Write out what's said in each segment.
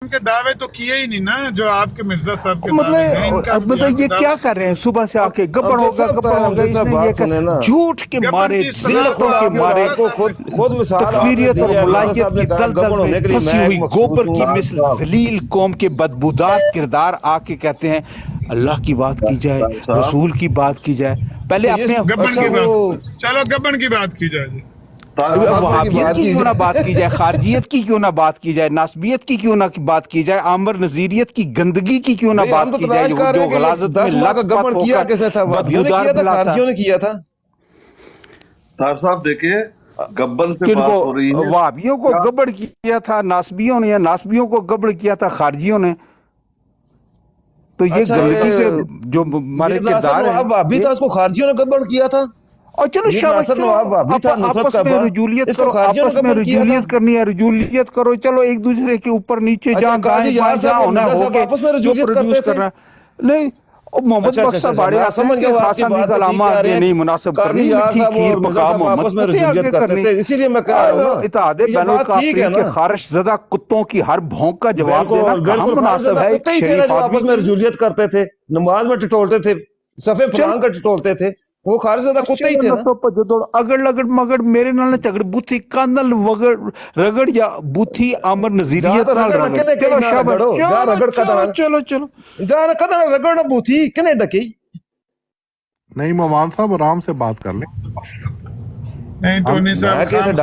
के दावे तो किए ही नहीं ना जो आपके मिर्जा साहब के दावे हैं। मतलब ये क्या कर रहे हैं सुबह से आके गब्बड़ होगा इसने ये झूठ के मारे जिल्लतों के मारे तकफीरियत और मुलाहियत की दलदल में फंसी हुई गोबर की मिसल जलील कौम के बदबूदार किरदार आके कहते हैं अल्लाह की बात की जाए, रसूल की बात की जाए। पहले अपने चलो गब्बन की बात की जाए, वहाबियत की क्यों ना बात की जाए, खारजियत की क्यों ना बात की जाए, नासबियत की क्यों ना बात की जाए, आमर नजीरियत की गंदगी की क्यों ना बात की जाए, जो गलाजत में लथपथ होकर बदबूदार बुलाता है। किया था साहब देखिए गब्बन पे बात हो रही है। वहाबियों को गब्बड़ किया था नासबियों ने, या नासबियों को गब्बड़ किया था खारजियों ने। तो ये गंदगी के जो हमारे किरदार है, अभी तो उसको खारजियों ने गब्बड़ किया था। और चलो शाबाश, आपस में रजूलियत करो, आपस में रजूलियत करनी है, रजूलियत करो। चलो एक दूसरे के ऊपर नीचे जहाँ दाएं बाएं जहाँ होना होके जो प्रोड्यूस करना नहीं। मोहम्मद बख्शा बाड़े आते हैं कि खासांदी का लामा आगे नहीं मुनासिब करनी, मिठी खीर पका मोहम्मद पते आगे करनी। इसीलिए मैं कह रहा हूं इत्तेहाद बैनुल काफिरीन के खारिश ज़दा कुत्तों की हर भौंक का जवाब देना कहाँ मुनासिब है। एक शरीफ आदमी आपस में रजूलियत करते थे, नमाज में टटोलते थे, सफे फलांग का टटोलते थे, वो खारिश ज़दा कुत्ते ही थे ना। अगड़ लगड़ मगड़ मेरे नाल झगड़ बूथी कांदल वगड़ रगड़ या बूथी आमर नजीरियत नाल रगड़। चलो शाबाश, चलो चलो जा कदा रगड़ बूथी कने डकी। नहीं ममान साहब आराम से बात कर ले। नहीं टोनी साहब देखिए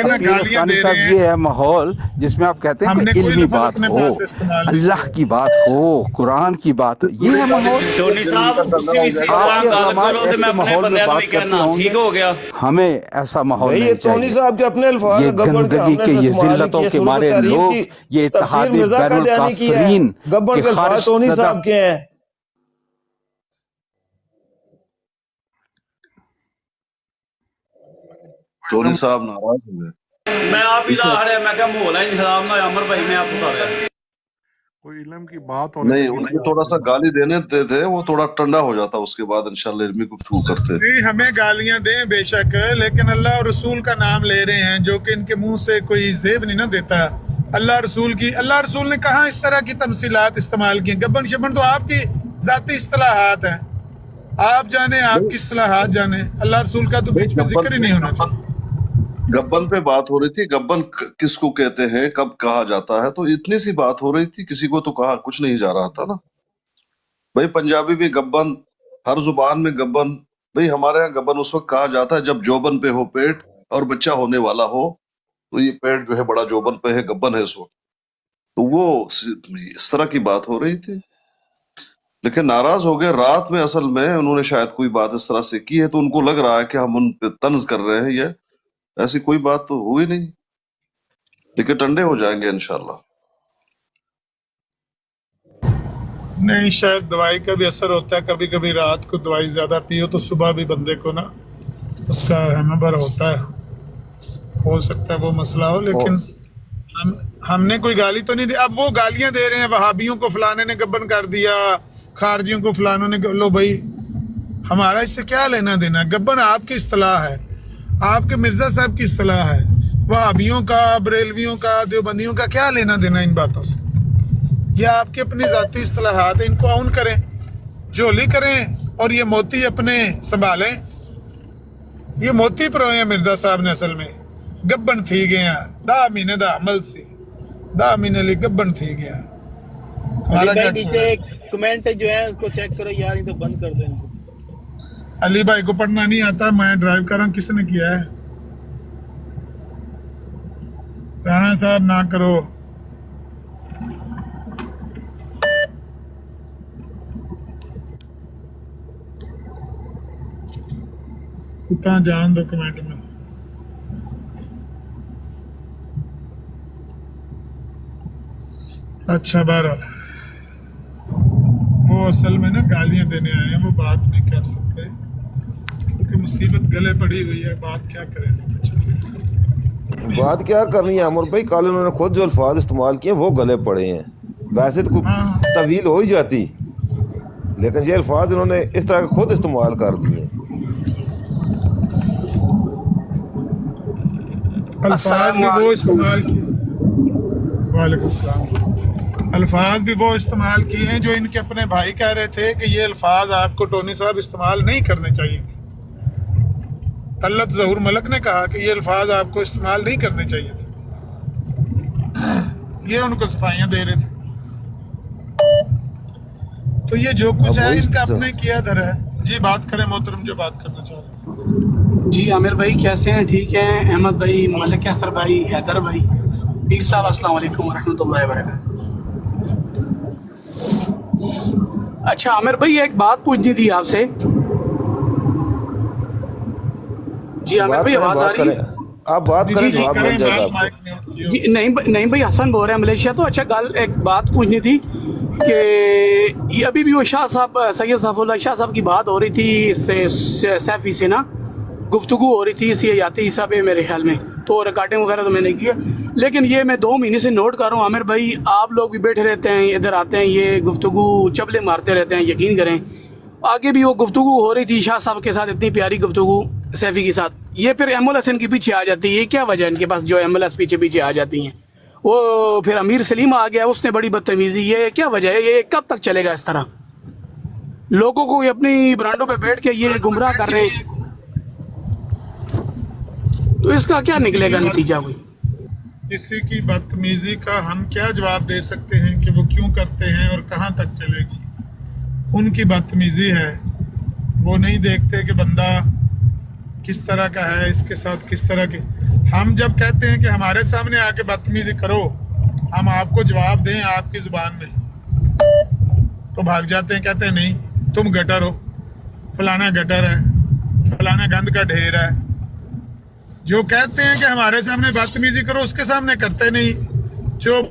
ना गालियां दे रहे हैं। ये है माहौल जिसमें आप कहते हैं कि इल्मी बात हो, अल्लाह की बात हो, कुरान की बात हो, ये है माहौल। टोनी साहब उसी से गाल करो तो मैं अपने बंदे को भी कहना ठीक हो गया। हमें ऐसा माहौल नहीं टोनी साहब के अपने अल्फाज ये गंदगी के, ये जिल्लतों के मारे लोग, ये इत्तेहाद बैनुल काफिरीन के खारिश टोनी साहब के हैं। टोनी साहब नाराज हो गए। मैं आप ही ला रहा मैं क्या माहौल है खराब ना अमर भाई, मैं आपको बता रहा कोई इल्म की बात हो नहीं, उनको थोड़ा सा गाली देने देते थे, वो थोड़ा ठंडा हो जाता, उसके बाद इंशाल्लाह इल्मी गुफ्तगू करते। नहीं हमें गालियां दें बेशक, लेकिन अल्लाह और रसूल का नाम ले रहे हैं जो कि इनके मुंह से कोई जेब नहीं ना देता। अल्लाह रसूल की, अल्लाह रसूल ने कहाँ इस तरह की तमसीलात इस्तेमाल की। गब्बन शब्बन तो आपकी जाती इस्तिलाहात हैं, आप जाने आपकी इस्तिलाहात जाने, अल्लाह रसूल का तो बीच में जिक्र ही नहीं होना चाहिए। गब्बन पे बात हो रही थी, गब्बन किसको कहते हैं, कब कहा जाता है, तो इतनी सी बात हो रही थी, किसी को तो कहा कुछ नहीं जा रहा था ना भाई। पंजाबी भी गब्बन, हर जुबान में गब्बन। भाई हमारे यहाँ गब्बन उस वक्त कहा जाता है जब जोबन पे हो पेट और बच्चा होने वाला हो, तो ये पेट जो है बड़ा जोबन पे है, गब्बन है इस वक्त। तो वो इस तरह की बात हो रही थी, लेकिन नाराज हो गए रात में। असल में उन्होंने शायद कोई बात इस तरह से की है, तो उनको लग रहा है कि हम उन पे तंज कर रहे हैं। ये ऐसी कोई बात तो हुई नहीं, लेकिन ठंडे हो जाएंगे इंशाल्लाह। नहीं शायद दवाई का भी असर होता है, कभी कभी रात को दवाई ज्यादा पियो तो सुबह भी बंदे को ना उसका हैमबर होता है, हो सकता है वो मसला हो। लेकिन हमने कोई गाली तो नहीं दी। अब वो गालियां दे रहे हैं वहाबियों को, फलाने ने गब्बन कर दिया, खारजियों को फलानों ने। लो भाई हमारा इससे क्या लेना देना। गब्बन आपकी इस्तिलाह है, आपके मिर्जा साहब की इस्तिलाह है। वहाबियों का, बरेलवियों का, देवबंदियों का क्या लेना देना इन बातों से। ये आपके अपनी जाती इस्तिलाहात है, इनको आउन करें, झोली करें और ये मोती अपने संभालें। ये मोती परोए हैं मिर्जा साहब ने, असल में गब्बन थी गया 10 महीने दा अमल से 10 महीने लिए गब्बन थी गया। हमारा नीचे कमेंट जो है उसको चेक करो यार, ये तो बंद कर दो इनको। अली भाई को पढ़ना नहीं आता, मैं ड्राइव कर रहा हूँ, किसने किया है? राणा साहब ना करो। इतना जान दो कमेंट में। अच्छा बहरहाल वो असल में ना गालियां देने आए हैं, वो बात नहीं कर सकते क्योंकि मुसीबत गले पड़ी हुई है। बात क्या करें, बात क्या करनी है अमर भाई। कल उन्होंने खुद जो अल्फाज इस्तेमाल किए वो गले पड़े हैं। वैसे तो तवील हो ही जाती, लेकिन ये अल्फाज उन्होंने इस तरह के खुद इस्तेमाल कर दिए। अल्फाज भी वो इस्तेमाल किए। वालेकुम अस्सलाम। अल्फाज भी वो इस्तेमाल किए हैं जो इनके अपने भाई कह रहे थे कि ये अल्फाज आपको टोनी साहब इस्तेमाल नहीं करने चाहिए थे। तल्लत ज़हूर मलक ने कहा कि ये अल्फाज आपको इस्तेमाल नहीं करने चाहिए थे, ये उनको सफाइयाँ दे रहे थे। तो ये जो कुछ है इनका अपने किया धर है। जी बात करें मोहतरम, जो बात करना चाह रहे हैं। जी आमिर भाई कैसे हैं? ठीक हैं? अहमद भाई, मलिक असर भाई, हैदर भाई, पीर साहब अस्सलाम वालेकुम रहमतुल्लाहि व बरकातहू। अच्छा आमिर भाई एक बात पूछनी थी आपसे। जी आमिर भाई आवाज आ रही है? आप बात करें, जी, जवाब मिल जाएगा आपको। जी नहीं भाई, हसन बोल रहे हैं मलेशिया। तो अच्छा एक बात पूछनी थी कि ये अभी भी वो शाह साहब, सैयद सैफुल्लाह शाह साहब की बात हो रही थी, इससे सैफी से ना गुफ्तगू हो रही थी सियाती हिसाब है मेरे ख्याल में, तो रिकॉर्डिंग वगैरह तो मैंने की है। लेकिन ये मैं 2 महीने से नोट कर रहा हूँ आमिर भाई, आप लोग भी बैठे रहते हैं, इधर आते हैं, ये गुफ्तगू चबले मारते रहते हैं। यकीन करें आगे भी वो गुफ्तगू हो रही थी शाह साहब के साथ, इतनी प्यारी गुफ्तगू सैफी के साथ, ये फिर एम्बुलेंस इनके पीछे आ जाती है। ये क्या वजह है इनके पास जो एम्बुलेंस पीछे आ जाती हैं? वो फिर अमीर सलीम आ गया, उसने बड़ी बदतमीजी, ये क्या वजह है? ये कब तक चलेगा इस तरह? लोगों को अपनी ब्रांडों पे बैठ के ये गुमराह कर रहे हैं, तो इसका क्या निकलेगा नतीजा? कोई किसी की बदतमीजी का हम क्या जवाब दे सकते हैं कि वो क्यों करते हैं और कहाँ तक चलेगी? उनकी बदतमीजी है, वो नहीं देखते कि बंदा किस तरह का है, इसके साथ किस तरह के। हम जब कहते हैं कि हमारे सामने आके बदतमीजी करो, हम आपको जवाब दें आपकी ज़ुबान में, तो भाग जाते हैं, कहते हैं नहीं तुम गटर हो, फलाना गटर है, फलाना गंद का ढेर है। जो कहते हैं कि हमारे सामने बदतमीजी करो, उसके सामने करते नहीं, जो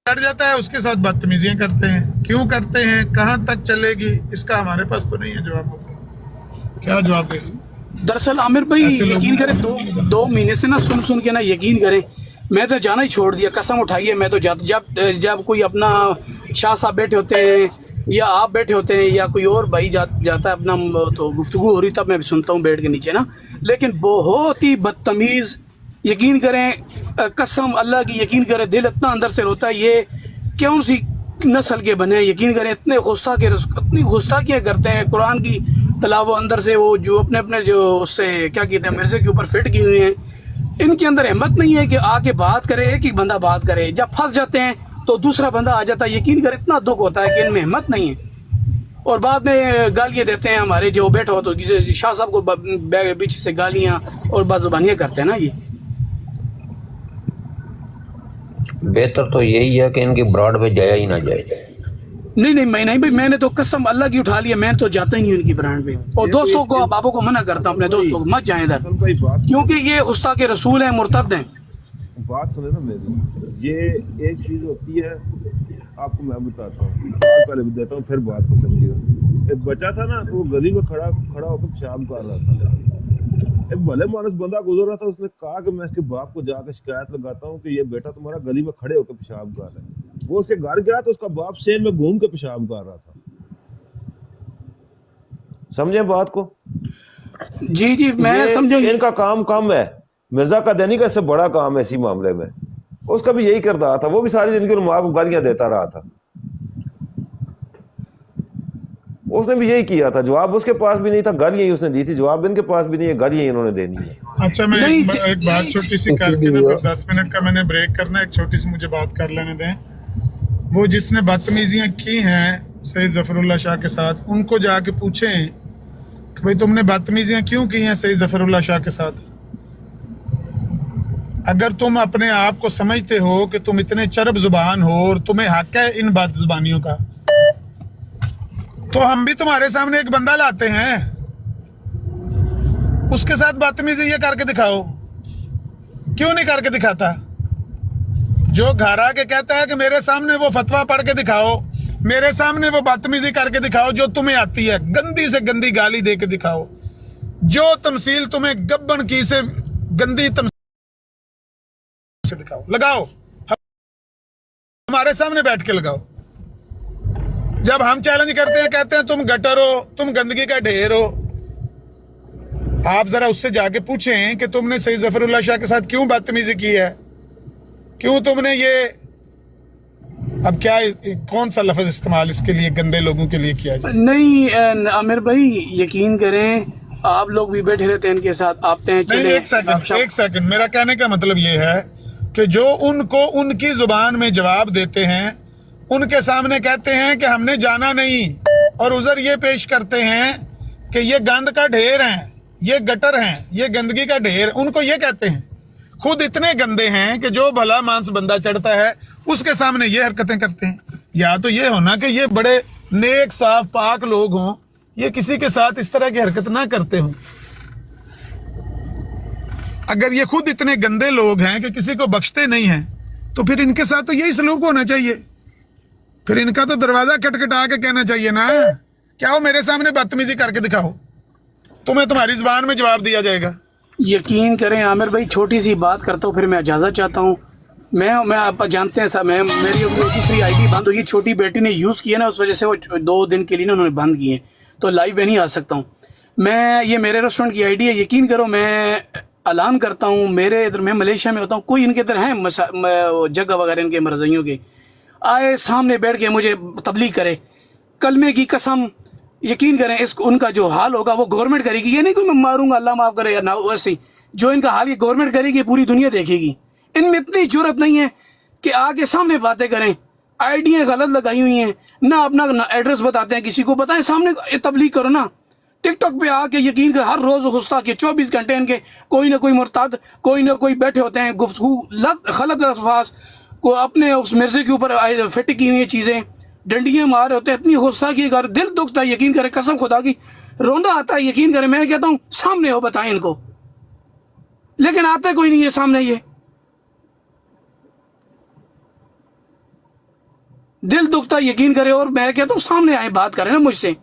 कर जाता है उसके साथ बदतमीजियाँ करते हैं। क्यों करते हैं, कहाँ तक चलेगी, इसका हमारे पास तो नहीं है जवाब। क्या जवाब दे सकते? दरअसल आमिर भाई यकीन करें, 2 महीने से ना सुन के ना, यकीन करें मैं तो जाना ही छोड़ दिया, कसम उठाइए। मैं तो जब कोई अपना शाह साहब बैठे होते हैं या आप बैठे होते हैं या कोई और भाई जाता है अपना, तो गुफ्तगू हो रही तब मैं सुनता हूँ बैठ के नीचे ना। लेकिन बहुत ही बदतमीज़, यकीन करें कसम अल्लाह की, यकीन करें दिल इतना अंदर से रोता है, ये कौन सी नस्ल के बने? यकीन करें इतनी गुस्ताखियाँ करते हैं, कुरान की तलावो अंदर से वो जो अपने जो उससे क्या कहते हैं मिर्ज़े के ऊपर फिट की हुई हैं, इनके अंदर हिम्मत नहीं है कि आके बात करे, एक ही बंदा बात करे। जब फंस जाते हैं तो दूसरा बंदा आ जाता है। यकीन करें इतना दुख होता है कि इनमें हिम्मत नहीं है, और बाद में गालियाँ देते हैं हमारे जो बैठे हो, तो शाह साहब को पीछे से गालियाँ और बाजुबानियाँ करते हैं ना। ये बेहतर तो यही है कि इनकी ब्रॉड पे जाया ही ना जाए। नहीं भाई, मैंने तो कसम अल्लाह की उठा लिया, मैं तो जाता ही नहीं उनकी ब्रांड पे। और दोस्तों को, बाबू को मना करता हूँ, अपने दोस्तों को मत जाए इधर, क्योंकि ये गुस्ताख के रसूल हैं, मुर्तद हैं। बात सुने ना मेरी, ये एक चीज होती है, आपको मैं बताता हूँ, मिसाल पहले भी देता हूँ, फिर बात को समझिएगा। एक बच्चा था ना, तो वो गली में खड़ा होकर पेशाब कर रहा था। एक भले मानस बंदा गुजर रहा था, उसने कहा कि मैं इसके बाप को जाकर शिकायत लगाता हूँ कि ये बेटा तुम्हारा गली में खड़े होकर पेशाब कर रहा है। वो उसके घर गया तो उसका बाप शेर में घूम के पेशाब कर रहा था। समझे बात को? जी मैं समझूं। इनका काम कम है, मिर्जा का देनी का इससे बड़ा काम है इसी मामले में। उसका भी यही करता था, वो भी सारी जिंदगी माँ को गालियां देता रहा था, उसने भी यही किया था। जवाब उसके पास भी नहीं था, गालियां ही उसने दी थी। जवाब इनके पास भी नहीं है, गालियां ही इन्होंने देनी है। अच्छा मैं एक बात छोटी सी करके ना, 10 मिनट का मैंने ब्रेक करना है, एक छोटी सी मुझे बात कर लेने दें। वो जिसने बदतमीजियां की हैं सैयद ज़फ़रुल्लाह शाह के साथ, उनको जाके पूछें कि भाई तुमने बदतमीजियां क्यों की हैं सैयद ज़फ़रुल्लाह शाह के साथ। अगर तुम अपने आप को समझते हो कि तुम इतने चरब जुबान हो और तुम्हें हक है इन बात जुबानियों का, तो हम भी तुम्हारे सामने एक बंदा लाते हैं, उसके साथ बदतमीजी ये करके दिखाओ। क्यों नहीं करके दिखाता? जो घर आके कहता है कि मेरे सामने वो फतवा पढ़ के दिखाओ, मेरे सामने वो बदतमीजी करके दिखाओ जो तुम्हें आती है, गंदी से गंदी गाली दे के दिखाओ, जो तमसील तुम्हें गब्बन की से गंदी तमसील से दिखाओ, लगाओ हमारे सामने बैठ के लगाओ। जब हम चैलेंज करते हैं, कहते हैं तुम गटर हो, तुम गंदगी का ढेर हो, आप जरा उससे जाके पूछें कि तुमने सैयद ज़फ़रुल्लाह शाह के साथ क्यों बदतमीजी की है, क्यों तुमने ये अब क्या कौन सा लफ्ज इस्तेमाल इसके लिए गंदे लोगों के लिए किया जाए? नहीं आमिर भाई, यकीन करें आप लोग भी बैठे रहते हैं इनके साथ, आते हैं नहीं, चले। एक सेकंड, मेरा कहने का मतलब ये है कि जो उनको उनकी जुबान में जवाब देते हैं, उनके सामने कहते हैं कि हमने जाना नहीं, और उधर ये पेश करते हैं कि ये गंद का ढेर है, ये गटर हैं, ये गंदगी का ढेर, उनको ये कहते हैं। खुद इतने गंदे हैं कि जो भला मांस बंदा चढ़ता है उसके सामने ये हरकतें करते हैं। या तो ये होना कि ये बड़े नेक साफ पाक लोग हों, ये किसी के साथ इस तरह की हरकत ना करते हों। अगर ये खुद इतने गंदे लोग हैं कि किसी को बख्शते नहीं हैं, तो फिर इनके साथ तो यही सलूक होना चाहिए। फिर इनका तो दरवाजा खटखटा के कहना चाहिए ना, क्या हो मेरे सामने बदतमीजी करके दिखाओ, तुम्हें तुम्हारी जुबान में जवाब दिया जाएगा। यकीन करें आमिर भाई, छोटी सी बात करता हूँ फिर मैं इजाज़त चाहता हूँ। मैं आप जानते हैं सब, मेरी दूसरी आईडी बंद हुई, छोटी बेटी ने यूज़ किया ना, उस वजह से वो 2 दिन के लिए ना उन्होंने बंद किए, तो लाइव में नहीं आ सकता हूँ मैं। ये मेरे रेस्टोरेंट की आईडी है, यकीन करो मैं ऐलान करता हूँ, मेरे इधर मैं मलेशिया में होता हूँ, कोई इनके इधर हैं जगह वगैरह इनके मरज़इयों के, आए सामने बैठ के मुझे तबलीग करे, कलमे की कसम, यकीन करें इस उनका जो हाल होगा वो गवर्नमेंट करेगी। ये नहीं कोई मैं मारूंगा, अल्लाह माफ़ करे या ना, वैसे ही जो इनका हाल ये गवर्नमेंट करेगी, पूरी दुनिया देखेगी। इनमें इतनी जुर्रत नहीं है कि आके सामने बातें करें, आईडियाँ गलत लगाई हुई हैं, ना अपना एड्रेस बताते हैं, किसी को बताएं, सामने तबलीग करो ना। टिकटॉक पे आके यकीन कर हर रोज़ गुस्ता के 24 घंटे इनके कोई ना कोई मुर्ताद, कोई ना कोई बैठे होते हैं, गुफ्तगू गलत अल्फाज को अपने उस मिर्जे के ऊपर फिट की हुई चीज़ें, डंडियाँ मार होते हैं, इतनी गुस्सा की अगर दिल दुखता है, यकीन करें कसम खुदा की रोंदा आता है। यकीन करें मैं कहता हूँ सामने हो, बताएं इनको, लेकिन आते कोई नहीं है सामने। ये दिल दुखता यकीन करें, और मैं कहता हूँ सामने आए, बात करें ना मुझसे।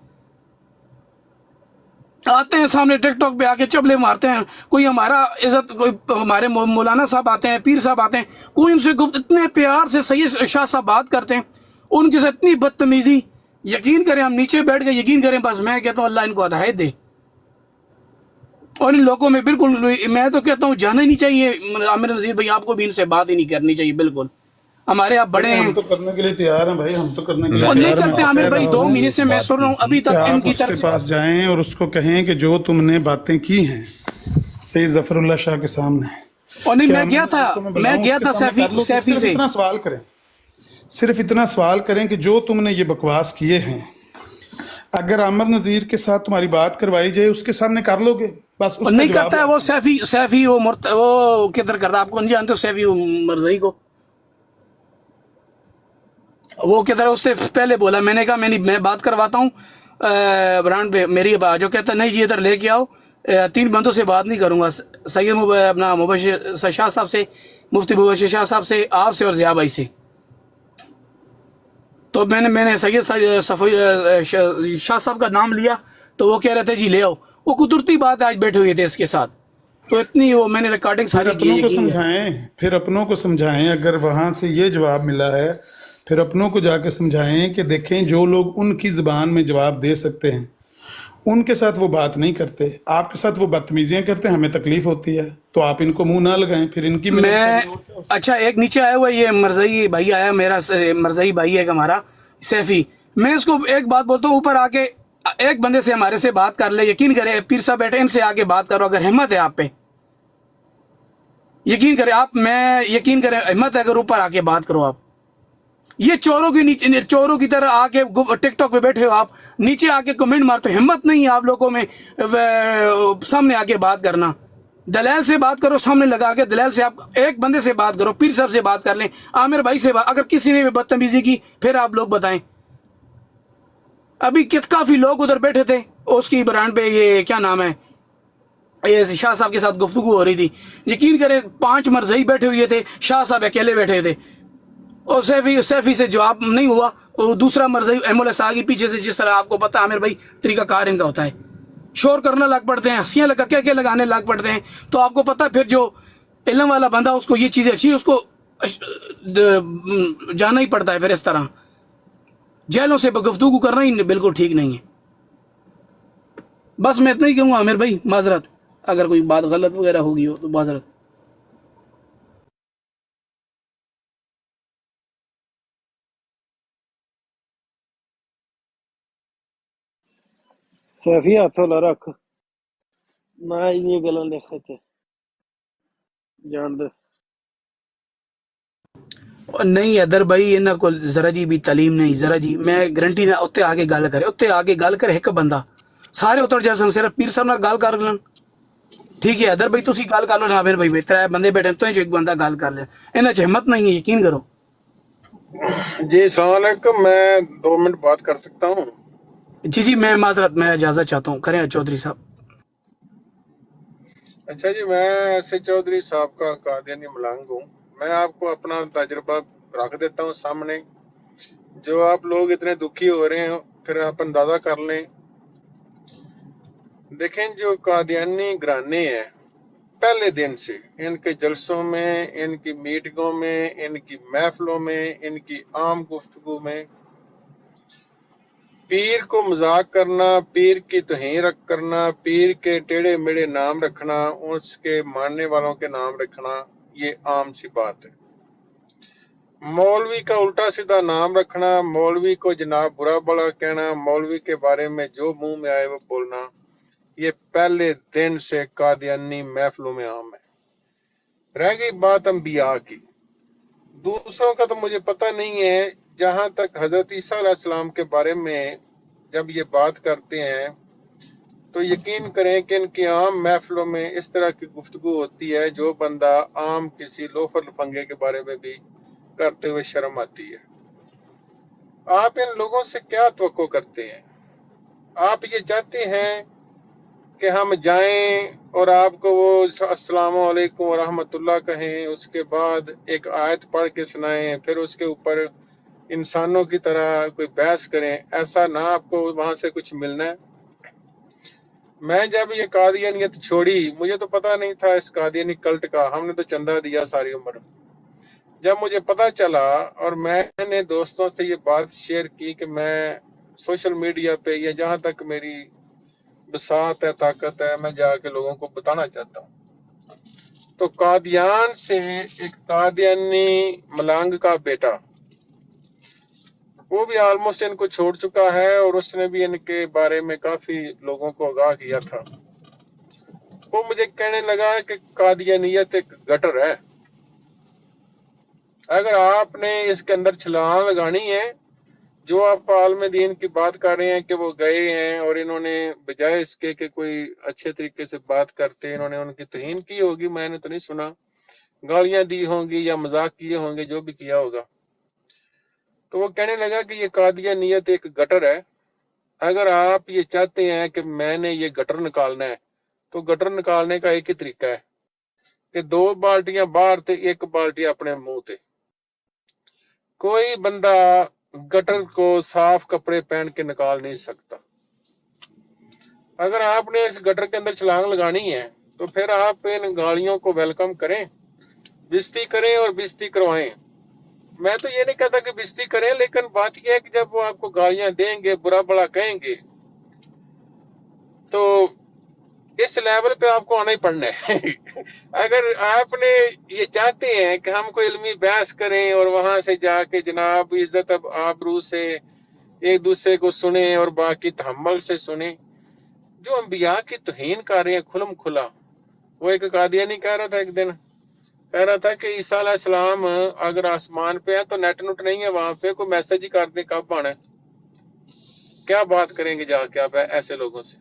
आते हैं सामने टिकटॉक पे आके चबले मारते हैं, कोई हमारा इज्जत, कोई हमारे मौलाना साहब आते हैं, पीर साहब आते हैं, कोई उनसे गुफ्त इतने प्यार से सैयद शाह साहब बात करते हैं, उनके साथ इतनी बदतमीजी, यकीन करें हम नीचे बैठ गए, यकीन करें बस मैं कहता हूँ अल्लाह इनको हिदायत दे। और इन लोगों में बिल्कुल, मैं तो कहता हूँ जाना ही नहीं चाहिए। आमिर नज़ीर भाई आपको भी इनसे बात ही नहीं करनी चाहिए बिल्कुल। हमारे आप बड़े हैं, हम तो करने के लिए तैयार हैं भाई, हम तो करने के लिए और नहीं करते आमिर भाई। 2 महीने से मैं सुन रहा हूँ अभी तक इनकी उसके पास जाएं और उसको कहें कि जो तुमने बातें की हैं सैयद ज़फ़रुल्लाह शाह के सामने। और नहीं, मैं गया था सैफी से। इतना सवाल करें, सिर्फ इतना सवाल करें कि जो तुमने ये बकवास किए हैं, अगर आमिर नज़ीर के साथ तुम्हारी बात करवाई जाए उसके सामने कर लोगे, बस। नहीं करता है वो सैफी वो किधर करता, आपको नहीं जानते हो सैफी मरज़ई को, वो किधर, उसने पहले बोला, मैंने कहा मैं बात करवाता हूँ ब्रांड पे, मेरी बात जो कहता नहीं जी इधर लेके आओ, 3 बंदों से बात नहीं करूँगा, सैयद अपना मुबशिर शाह साहब से, मुफ्ती मुबशिर शाह साहब से, आपसे और ज़िया भाई से। तो मैंने सैयद शाह साहब का नाम लिया, तो वो कह रहे थे जी ले आओ, वो कुदरती बात आज बैठे हुए थे इसके साथ, तो इतनी वो मैंने रिकॉर्डिंग सारी की है। फिर अपनों को समझाएं, अगर वहाँ से ये जवाब मिला है फिर अपनों को जाके समझाएं कि देखें जो लोग उनकी ज़बान में जवाब दे सकते हैं उनके साथ वो बात नहीं करते, आपके साथ वो बदतमीजियाँ करते हैं, हमें तकलीफ होती है, तो आप इनको मुंह ना लगाएं। फिर इनकी अच्छा एक नीचे आया हुआ ये मरज़ई भाई आया, मेरा मरज़ई भाई है हमारा सैफी, मैं इसको एक बात बोलता हूँ, ऊपर आके एक बंदे से हमारे से बात कर ले, यकीन करे पीर साहब बैठे, इनसे आके बात करो अगर हिम्मत है आप पे, यकीन करें आप, मैं यकीन करें हिम्मत है अगर ऊपर आके बात करो आप। ये चोरों के नीचे, चोरों की तरह आके टिकटॉक पे बैठे हो आप, नीचे आके कमेंट मारते, हिम्मत नहीं है आप लोगों में सामने आके बात करना। दलाल से बात करो, सामने लगा के दलाल से आप एक बंदे से बात करो, पीर साहब से बात कर लें, आमिर भाई से बात, अगर किसी ने भी बदतमीजी की फिर आप लोग बताएं। अभी काफी लोग उधर बैठे थे उसकी ब्रांड पे, ये क्या नाम है, ये शाह साहब के साथ गुफ्तगू हो रही थी, यकीन करें 5 मरज़ई बैठे हुए थे, शाह साहब अकेले बैठे थे, और सैफी से जवाब नहीं हुआ, वो दूसरा मरज़ई एम्बुलेंस आ गई पीछे से, जिस तरह आपको पता है आमिर भाई तरीका कार इनका होता है, शोर करने लग पड़ते हैं, हंसियाँ लगा क्या लगाने लग पड़ते हैं, तो आपको पता है फिर जो इल्म वाला बंदा उसको ये चीज़ें अच्छी, उसको जाना ही पड़ता है। फिर इस तरह जेलों से गुफ्तगू करना ही बिल्कुल ठीक नहीं है। बस मैं इतना ही कहूँगा आमिर भाई, माजरत अगर कोई बात गलत वगैरह होगी हो तो माजरत। ਸੈਫੀ ਹੱਥ ਲਾ ਰੱਖ ਨਾ ਇਹ ਗੱਲਾਂ ਲਿਖ ਤੇ ਜਾਣ ਦੇ نہیں ادر بھائی انہاں کو ذرا جی بھی تعلیم نہیں ذرا جی میں گارنٹی نہ اتنے آ کے گل کرے اتنے آ کے گل کرے ایک بندہ سارے اتر جا سن صرف پیر صاحب نال گل کر لین ٹھیک ہے ادر بھائی تسی گل کر لو جابر بھائی ترے بندے بیٹھے تو ایک بندہ گل کر لے انہاں چ ہمت نہیں ہے یقین کرو جی السلام علیکم میں 2 منٹ بات کر سکتا ہوں جی میں معذرت میں اجازت چاہتا ہوں کریں چودھری صاحب اچھا جی میں ایسے چودھری صاحب کا قادیانی ملنگ ہوں میں آپ کو اپنا تجربہ رکھ دیتا ہوں سامنے جو آپ لوگ اتنے دکھی ہو رہے ہیں پھر آپ اندازہ کر لیں دیکھیں جو قادیانی گھرانے ہیں پہلے دن سے ان کے جلسوں میں ان کی میٹنگوں میں ان کی محفلوں میں ان کی عام گفتگو میں پیر کو مذاق کرنا پیر کی توہین کرنا پیر کے ٹیڑھے میڑھے نام رکھنا اس کے ماننے والوں کے نام رکھنا یہ عام سی بات ہے مولوی کا الٹا سیدھا نام رکھنا مولوی کو جناب برا بڑا کہنا مولوی کے بارے میں جو منہ میں آئے وہ بولنا یہ پہلے دن سے قادیانی محفلوں میں عام ہے رہ گئی بات انبیاء کی دوسروں کا تو مجھے پتہ نہیں ہے جہاں تک حضرت عیسیٰ علیہ السلام کے بارے میں جب یہ بات کرتے ہیں تو یقین کریں کہ ان کی عام محفلوں میں اس طرح کی گفتگو ہوتی ہے جو بندہ عام کسی لوفر لفنگے کے بارے میں بھی کرتے ہوئے شرم آتی ہے آپ ان لوگوں سے کیا توقع کرتے ہیں آپ یہ چاہتے ہیں کہ ہم جائیں اور آپ کو وہ السلام علیکم ورحمۃ اللہ کہیں اس کے بعد ایک آیت پڑھ کے سنائیں پھر اس کے اوپر انسانوں کی طرح کوئی بحث کریں ایسا نہ آپ کو وہاں سے کچھ ملنا ہے میں جب یہ قادیانیت چھوڑی مجھے تو پتہ نہیں تھا اس قادیانی کلٹ کا ہم نے تو چندہ دیا ساری عمر جب مجھے پتہ چلا اور میں نے دوستوں سے یہ بات شیئر کی کہ میں سوشل میڈیا پہ یا جہاں تک میری بساط ہے طاقت ہے میں جا کے لوگوں کو بتانا چاہتا ہوں تو قادیان سے ایک قادیانی ملانگ کا بیٹا وہ بھی آلموسٹ ان کو چھوڑ چکا ہے اور اس نے بھی ان کے بارے میں کافی لوگوں کو آگاہ کیا تھا وہ مجھے کہنے لگا کہ قادیانیت ایک گٹر ہے اگر آپ نے اس کے اندر چھلانگ لگانی ہے جو آپ عالم دین کی بات کر رہے ہیں کہ وہ گئے ہیں اور انہوں نے بجائے اس کے کہ کوئی اچھے طریقے سے بات کرتے انہوں نے ان کی توہین کی ہوگی میں نے تو نہیں سنا گالیاں دی ہوں گی یا مذاق کیے ہوں گے جو بھی کیا ہوگا تو وہ کہنے لگا کہ یہ قادیانیت ایک گٹر ہے اگر آپ یہ چاہتے ہیں کہ میں نے یہ گٹر نکالنا ہے تو گٹر نکالنے کا ایک ہی طریقہ ہے کہ 2 بالٹیاں باہر تھے 1 بالٹی اپنے منہ تے کوئی بندہ گٹر کو صاف کپڑے پہن کے نکال نہیں سکتا اگر آپ نے اس گٹر کے اندر چھلانگ لگانی ہے تو پھر آپ ان گالیوں کو ویلکم کریں بےزتی کریں اور بےزتی کروائیں میں تو یہ نہیں کہتا کہ بےزتی کریں لیکن بات یہ ہے کہ جب وہ آپ کو گالیاں دیں گے برا بڑا کہیں گے تو اس لیول پہ آپ کو آنا ہی پڑنا ہے اگر آپ نے یہ چاہتے ہیں کہ ہم کوئی علمی بحث کریں اور وہاں سے جا کے جناب عزت آبرو سے ایک دوسرے کو سنیں اور باقی تحمل سے سنیں جو انبیاء کی توہین کر رہے ہیں کھلم کھلا وہ ایک قادیانی کہہ رہا تھا ایک دن کہہ رہا تھا کہ عیسیٰ علیہ السلام اگر آسمان پہ ہے تو نیٹ نٹ نہیں ہے وہاں پہ کوئی میسج ہی کر دیں کب آنا ہے کیا بات کریں گے جا کے آپ ایسے لوگوں سے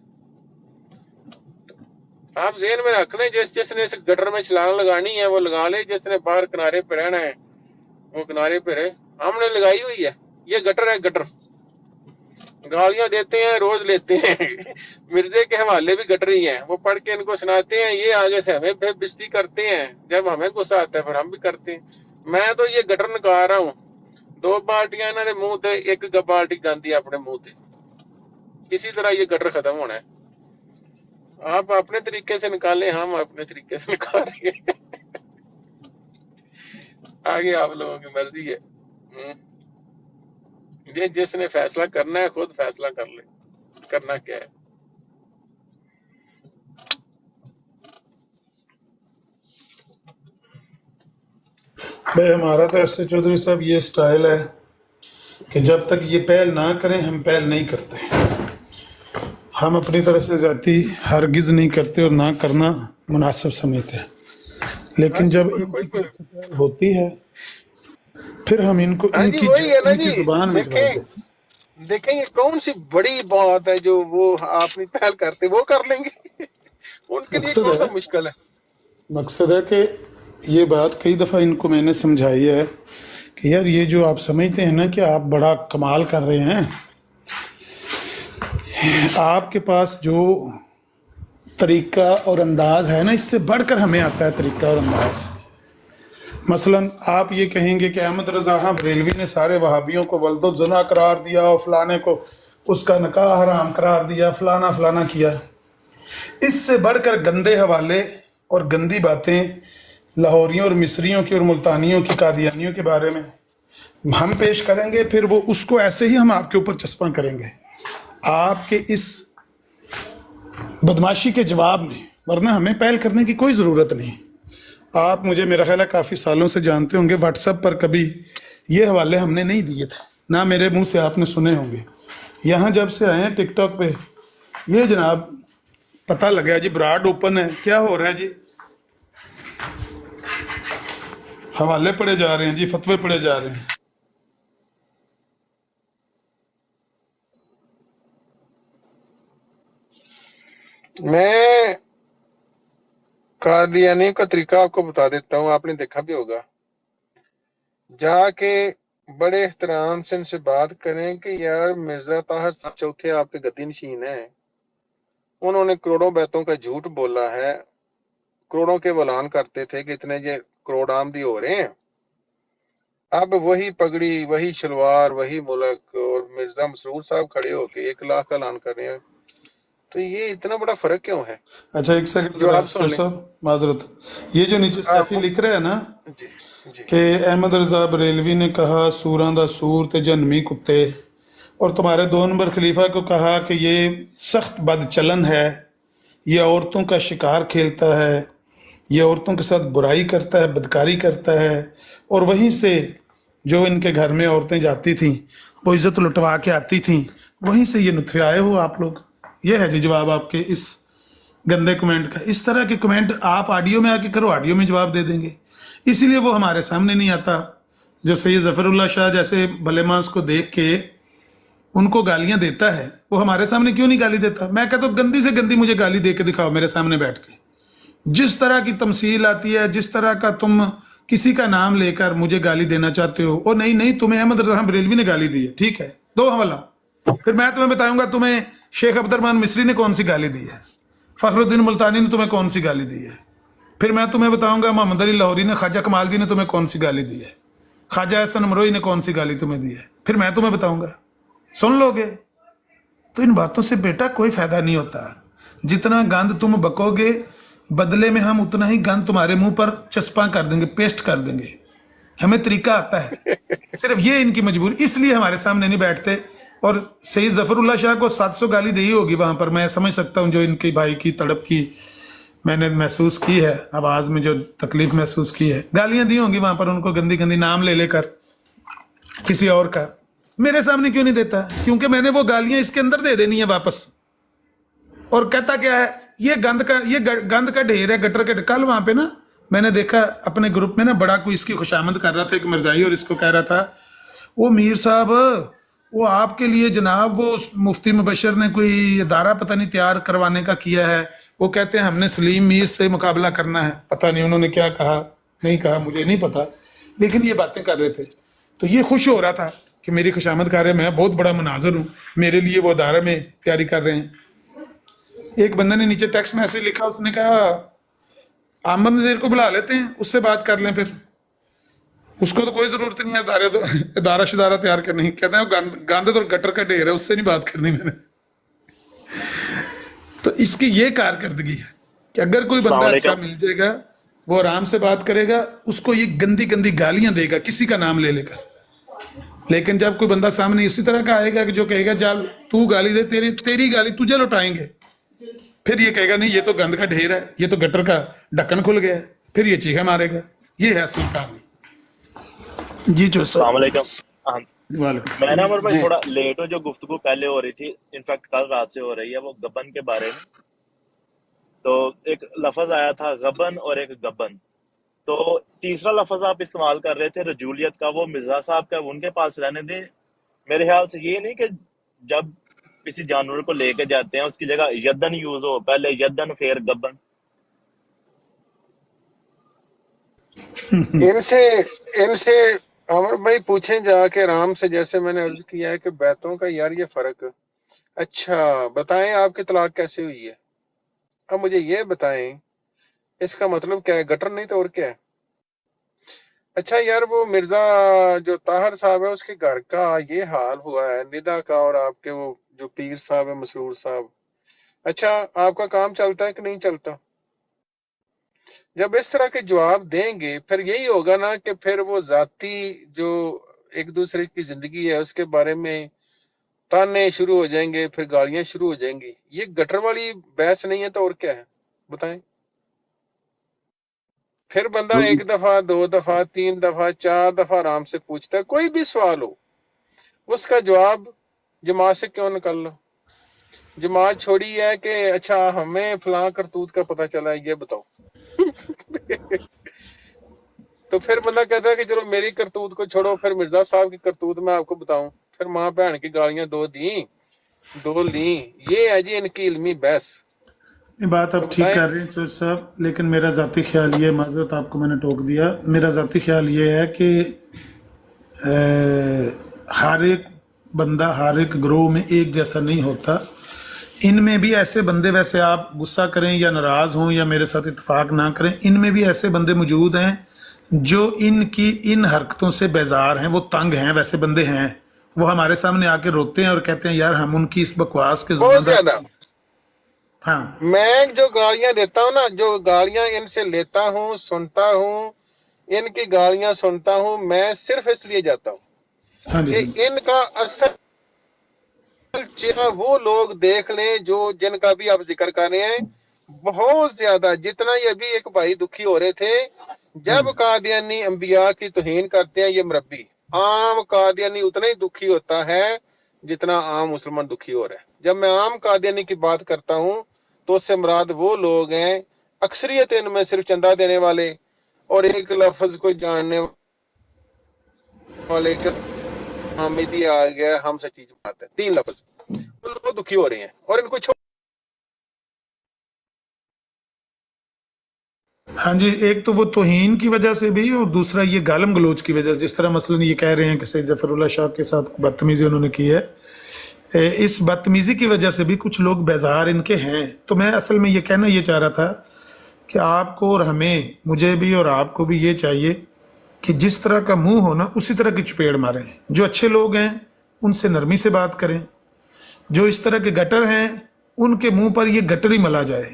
آپ ذہن میں رکھ لیں جس نے اس گٹر میں چھلانگ لگانی ہے وہ لگا لے جس نے باہر کنارے پہ رہنا ہے وہ کنارے پہ رہے ہم نے لگائی ہوئی ہے یہ گٹر ہے گٹر گالیاں دیتے ہیں روز لیتے ہیں مرزے کے حوالے بھی گٹر ہی ہیں وہ پڑھ کے ان کو سناتے ہیں یہ آگے سے ہمیں بےزتی کرتے ہیں جب ہمیں غصہ آتا ہے پھر ہم بھی کرتے ہیں میں تو یہ گٹر نکال رہا ہوں 2 بالٹیاں انہوں نے منہ تے 1 بالٹی گاندھی اپنے منہ تے کسی طرح یہ گٹر ختم ہونا ہے آپ اپنے طریقے سے نکالیں ہم اپنے طریقے سے نکال رہے ہیں آگے آپ لوگوں کی مرضی ہے یہ جس نے فیصلہ کرنا ہے خود فیصلہ کر لے کرنا کیا ہے بھائی ہمارا تو ایسے چودھری صاحب یہ سٹائل ہے کہ جب تک یہ پہل نہ کریں ہم پہل نہیں کرتے हम अपनी तरफ से जाती हरगिज नहीं करते और ना करना मुनासिब समझते हैं, लेकिन जब इनकी होती है फिर हम इनको हाँ जी, इनकी वही है ना इनकी जी। जुबान में जवाब देखें देते हैं। देखें ये कौन सी बड़ी बात है जो वो आप नहीं पहल करते, वो कर लेंगे। उनके लिए मकसद कौन सा है मुश्किल है। मकसद है कि ये बात कई दफ़ा इनको मैंने समझाई है कि यार ये जो आप समझते हैं ना कि आप बड़ा कमाल कर रहे हैं, आपके पास जो तरीका और अंदाज है ना, इससे बढ़कर हमें आता है तरीका और अंदाज। मसलन आप ये कहेंगे कि अहमद रज़ा खां बरेलवी ने सारे वहाबियों को वल्दो ज़ना करार दिया और फलाने को उसका निकाह हराम करार दिया, फलाना फलाना किया। इससे बढ़कर गंदे हवाले और गंदी बातें लाहौरियों और मिस्रियों की और मुल्तानियों की, कादियानियों के बारे में हम पेश करेंगे, फिर वो उसको ऐसे ही हम आपके ऊपर चस्पा करेंगे आपके इस बदमाशी के जवाब में, वरना हमें पहल करने की कोई ज़रूरत नहीं। आप मुझे मेरा ख्याल है काफ़ी सालों से जानते होंगे, व्हाट्सएप पर कभी ये हवाले हमने नहीं दिए थे, ना मेरे मुंह से आपने सुने होंगे। यहाँ जब से आए हैं टिकटॉक पे, ये जनाब पता लगा जी ब्राड ओपन है, क्या हो रहा है जी, हवाले पड़े जा रहे हैं जी, फतवे पड़े जा रहे हैं। मैं कादियानी का तरीका आपको बता देता हूँ, आपने देखा भी होगा। जाके बड़े एहतराम से इनसे बात करें कि यार मिर्जा ताहिर साहब चौथे आपके गद्दी नशीन हैं, उन्होंने करोड़ों बैतों का झूठ बोला है, करोड़ों के वलान करते थे कि इतने ये करोड़ आमदी हो रहे हैं। अब वही पगड़ी, वही शलवार, वही मुल्क और मिर्जा मसरूर साहब खड़े होके 1 लाख का ऐलान कर रहे हैं। तो ये इतना बड़ा फर्क क्यों है? अच्छा एक सेकंड जो आप सुन लें। साहब माजरत, ये जो नीचे सैफी लिख रहे हैं ना जी जी कि अहमद रजा बरेलवी ने कहा सूरां दा सूर ते जन्मी कुत्ते, और तुम्हारे 2 नंबर खलीफा को कहा कि ये सख्त बदचलन है, ये औरतों का शिकार खेलता है, ये औरतों के साथ बुराई करता है, बदकारी करता है, और वहीं से जो इनके घर में औरतें जाती थीं वो इज्जत लुटवा के आती थीं, वहीं से ये नुत्फे आए हो आप लोग। ये है जी जवाब आपके इस गंदे कमेंट का। इस तरह के कमेंट आप ऑडियो में आके करो, ऑडियो में जवाब दे देंगे, इसीलिए वो हमारे सामने नहीं आता। जो सैयद ज़फ़रुल्लाह शाह जैसे भलेमांस को देख के उनको गालियां देता है, वो हमारे सामने क्यों नहीं गाली देता? मैं कहता हूँ गंदी से गंदी मुझे गाली दे के दिखाओ मेरे सामने बैठ के। जिस तरह की तमसील आती है, जिस तरह का तुम किसी का नाम लेकर मुझे गाली देना चाहते हो, ओ नहीं नहीं तुम्हें अहमद रज़ा बरेलवी ने गाली दी है, ठीक है, दो हवाला, फिर मैं तुम्हें बताऊंगा तुम्हें शेख अब्दुर्रहमान मिस्री ने कौन सी गाली दी है, फखरुद्दीन मुल्तानी ने तुम्हें कौन सी गाली दी है, फिर मैं तुम्हें बताऊंगा मोहम्मद अली लाहौरी ने, ख्वाजा कमालदी ने तुम्हें कौन सी गाली दी है, ख्वाजा हसन अमरोई ने कौन सी गाली तुम्हें दी है, फिर मैं तुम्हें बताऊंगा, सुन लोगे। तो इन बातों से बेटा कोई फायदा नहीं होता। जितना गंद तुम बकोगे बदले में हम उतना ही गंद तुम्हारे मुंह पर चस्पा कर देंगे, पेस्ट कर देंगे। हमें तरीका आता है, सिर्फ ये इनकी मजबूरी, इसलिए हमारे सामने नहीं बैठते। और सैयद ज़फ़रुल्लाह शाह को 700 गाली दी होगी वहां पर, मैं समझ सकता हूँ जो इनके भाई की तड़प की मैंने महसूस की है, आवाज में जो तकलीफ महसूस की है, गालियां दी होंगी वहां पर उनको गंदी गंदी नाम ले लेकर किसी और का। मेरे सामने क्यों नहीं देता? क्योंकि मैंने वो गालियां इसके अंदर दे देनी है वापस। और कहता क्या है, ये गंद का ढेर है, गटर के। कल वहां पे ना मैंने देखा अपने ग्रुप में ना बड़ा कोई इसकी खुशामद कर रहा था एक मिर्जाई, और इसको कह रहा था वो मीर साहब वो आपके लिए जनाब वो मुफ्ती मुबशर ने कोई इदारा पता नहीं तैयार करवाने का किया है, वो कहते हैं हमने सलीम मीर से मुकाबला करना है। पता नहीं उन्होंने क्या कहा नहीं कहा मुझे नहीं पता, लेकिन ये बातें कर रहे थे। तो ये खुश हो रहा था कि मेरी खुशामद कर रहे हैं, मैं बहुत बड़ा मुनाजिर हूँ, मेरे लिए वो इदारा में तैयारी कर रहे हैं। एक बंदे ने नीचे टेक्स्ट मैसेज लिखा, उसने कहा आमर नज़ीर को बुला लेते हैं, उससे बात कर लें, फिर उसको तो कोई जरूरत नहीं है इदारा शिदारा तैयार करने की। कहते हैं गंद तो गटर का ढेर है, उससे नहीं बात करनी मैंने। तो इसकी ये कारकर्दगी है कि अगर कोई बंदा अच्छा मिल जाएगा वो आराम से बात करेगा, उसको ये गंदी गंदी गालियां देगा किसी का नाम ले लेकर। लेकिन जब कोई बंदा सामने इसी तरह का आएगा कि जो कहेगा चल तू गाली दे, तेरी गाली तुझे लौटाएंगे, फिर ये कहेगा नहीं ये तो गंद का ढेर है, ये तो गटर का ढक्कन खुल गया है, फिर ये चीखें मारेगा। ये है असल कहानी जी। जो ہاں جی वालेकुम میں نا عمر بھائی جی تھوڑا لیٹ ہوں، جو گفتگو پہلے ہو رہی تھی انفیکٹ کل رات سے ہو رہی ہے وہ گبن کے بارے میں، تو ایک لفظ آیا تھا غبن اور ایک گبن، تو تیسرا لفظ آپ استعمال کر رہے تھے رجولیت کا، وہ مرزا صاحب کا ان کے پاس رہنے دیں، میرے خیال سے یہ نہیں کہ جب کسی جانور کو لے کے جاتے ہیں اس کی جگہ یدن یوز ہو، پہلے یدن پھر گبن. ان سے عمر بھائی پوچھیں جا کے رام سے، جیسے میں نے عرض کیا ہے کہ بیتوں کا یار یہ فرق. اچھا بتائیں آپ کی طلاق کیسے ہوئی ہے؟ اب مجھے یہ بتائیں اس کا مطلب کیا ہے؟ گٹر نہیں تو اور کیا ہے؟ اچھا یار وہ مرزا جو طاہر صاحب ہے اس کے گھر کا یہ حال ہوا ہے ندا کا، اور آپ کے وہ جو پیر صاحب ہے مسرور صاحب، اچھا آپ کا کام چلتا ہے کہ نہیں چلتا؟ جب اس طرح کے جواب دیں گے پھر یہی ہوگا نا کہ پھر وہ ذاتی جو ایک دوسرے کی زندگی ہے اس کے بارے میں تانے شروع ہو جائیں گے، پھر گالیاں شروع ہو جائیں گی. یہ گٹر والی بحث نہیں ہے تو اور کیا ہے بتائیں؟ پھر بندہ ایک دفعہ، دو دفعہ، تین دفعہ، چار دفعہ آرام سے پوچھتا ہے، کوئی بھی سوال ہو اس کا جواب جماعت سے کیوں نکل لو؟ جماعت چھوڑی ہے کہ اچھا ہمیں فلاں کرتوت کا پتہ چلا ہے یہ بتاؤ. تو پھر بندہ کہتا ہے کہ چلو میری کرتوت کو چھوڑو، پھر مرزا صاحب کی کرتوت میں آپ کو بتاؤں، پھر ماں بہن کی گالیاں دو دیں، دو لیں. یہ ہے جی ان کی علمی بحث. یہ بات تو آپ ٹھیک بتائیں. کر رہے ہیں چوچ صاحب، لیکن میرا ذاتی خیال یہ، معذرت آپ کو میں نے ٹوک دیا، میرا ذاتی خیال یہ ہے کہ ہر ایک بندہ ہر ایک گروہ میں ایک جیسا نہیں ہوتا. ان میں بھی ایسے بندے، ویسے آپ غصہ کریں یا ناراض ہوں یا میرے ساتھ اتفاق نہ کریں، ان میں بھی ایسے بندے موجود ہیں جو ان کی ان حرکتوں سے بیزار ہیں، وہ تنگ ہیں، ویسے بندے ہیں. وہ ہمارے سامنے آ کے روتے ہیں اور کہتے ہیں یار ہم ان کی اس بکواس کے ذمہ بہت دار. زیادہ. ہاں میں جو گالیاں دیتا ہوں نا، جو گالیاں ان سے لیتا ہوں، سنتا ہوں، ان کی گالیاں سنتا ہوں، میں صرف اس لیے جاتا ہوں ہاں جی کہ ان کا اصل چہرہ وہ لوگ دیکھ لیں جو جن کا بھی آپ ذکر کر رہے ہیں. بہت زیادہ، جتنا یہ ابھی ایک بھائی دکھی ہو رہے تھے ہاں جب جی قادیانی انبیاء کی توہین کرتے ہیں یہ مربی، عام قادیانی اتنا ہی دکھی ہوتا ہے جتنا عام مسلمان دکھی ہو رہا ہے. جب میں عام قادیانی کی بات کرتا ہوں تو اس سے مراد وہ لوگ ہیں، اکثریت ان میں صرف چندہ دینے والے اور ایک لفظ کو جاننے والے کہ حامدی آ گیا ہم سچی بات ہے، تین لفظ. وہ لوگ دکھی ہو رہے ہیں اور ان کو ہاں جی. ایک تو وہ توہین کی وجہ سے بھی، اور دوسرا یہ گالم گلوچ کی وجہ سے، جس طرح مثلا یہ کہہ رہے ہیں کہ سید ظفر اللہ شاہ کے ساتھ بدتمیزی انہوں نے کی ہے، اس بدتمیزی کی وجہ سے بھی کچھ لوگ بیزار ان کے ہیں. تو میں اصل میں یہ کہنا یہ چاہ رہا تھا کہ آپ کو اور ہمیں، مجھے بھی اور آپ کو بھی یہ چاہیے کہ جس طرح کا منہ ہو نا اسی طرح کی چپیڑ ماریں. جو اچھے لوگ ہیں ان سے نرمی سے بات کریں، جو اس طرح کے گٹر ہیں ان کے منہ پر یہ گٹر ہی ملا جائے.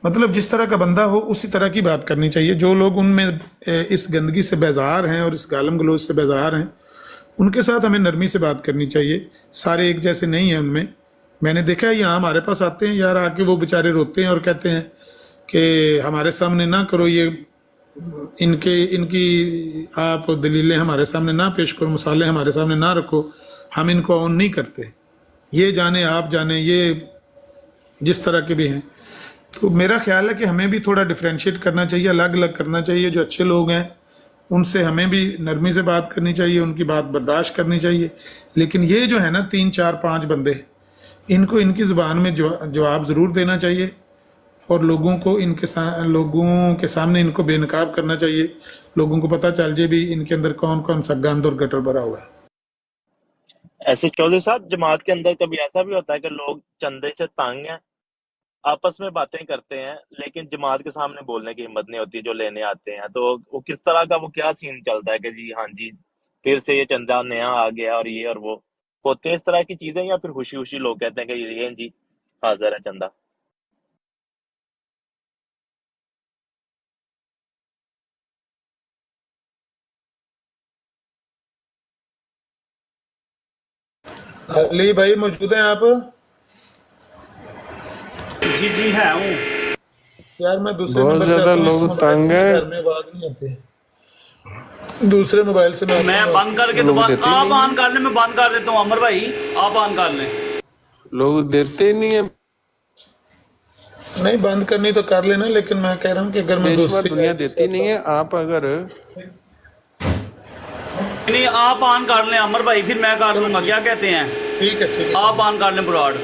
مطلب جس طرح کا بندہ ہو اسی طرح کی بات کرنی چاہیے. جو لوگ ان میں اس گندگی سے بیزار ہیں اور اس گالم گلوچ سے بیزار ہیں ان کے ساتھ ہمیں نرمی سے بات کرنی چاہیے. سارے ایک جیسے نہیں ہیں ان میں نے دیکھا ہے یہاں ہمارے پاس آتے ہیں یار، آ کے وہ بیچارے روتے ہیں اور کہتے ہیں کہ ہمارے سامنے نہ کرو یہ، ان کی آپ دلیلیں ہمارے سامنے نہ پیش کرو، مسالے ہمارے سامنے نہ رکھو، ہم ان کو آن نہیں کرتے. یہ جانے آپ جانے، یہ جس طرح کے بھی ہیں. تو میرا خیال ہے کہ ہمیں بھی تھوڑا ڈفرینشیٹ کرنا چاہیے، الگ الگ کرنا چاہیے. جو اچھے لوگ ہیں ان سے ہمیں بھی نرمی سے بات کرنی چاہیے، ان کی بات برداشت کرنی چاہیے. لیکن یہ جو ہے نا 3 4 5 بندے، ان کو ان کی زبان میں جواب ضرور دینا چاہیے اور لوگوں کو لوگوں کے سامنے ان کو بے نقاب کرنا چاہیے. لوگوں کو پتہ چل جائے بھی ان کے اندر کون کون سا گند اور گٹر بھرا ہوا ہے. ایسے چودھری صاحب جماعت کے اندر کبھی ایسا بھی ہوتا ہے کہ لوگ چندے سے تنگ ہیں، آپس میں باتیں کرتے ہیں لیکن جماعت کے سامنے بولنے کی ہمت نہیں ہوتی جو لینے آتے ہیں، تو وہ کس طرح کا وہ کیا سین چلتا ہے کہ جی ہاں جی پھر سے یہ چندہ نیا آ گیا اور یہ اور وہ ہوتے ہیں اس طرح کی چیزیں، یا پھر خوشی خوشی لوگ کہتے ہیں کہ یہ جی حاضر ہے چندہ؟ علی بھائی موجود ہیں آپ؟ جی جی ہے ہوں. یار میں دوسرے بہت نمبر سے زیادہ آتا ہوں، اس لوگ موبائل تنگ میں ہیں. گھر میں آواز نہیں آتی. दूसरे मोबाइल से मैं बंद करके दोबारा आप ऑन कर लें, मैं बंद कर देता हूँ अमर भाई, आप ऑन कर लें। लोग देते नहीं है, नहीं बंद करनी तो कर लेना, लेकिन मैं कह रहा हूँ कि अगर मैं पेशवर दुनिया देती नहीं है। आप अगर नहीं आप ऑन कर लें अमर भाई, फिर मैं कर लूंगा, क्या कहते हैं? ठीक है आप ऑन कर लें ब्रॉड।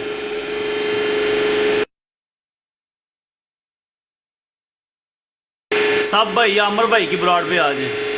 सब भाई अमर भाई की ब्रॉड पे आ जाए।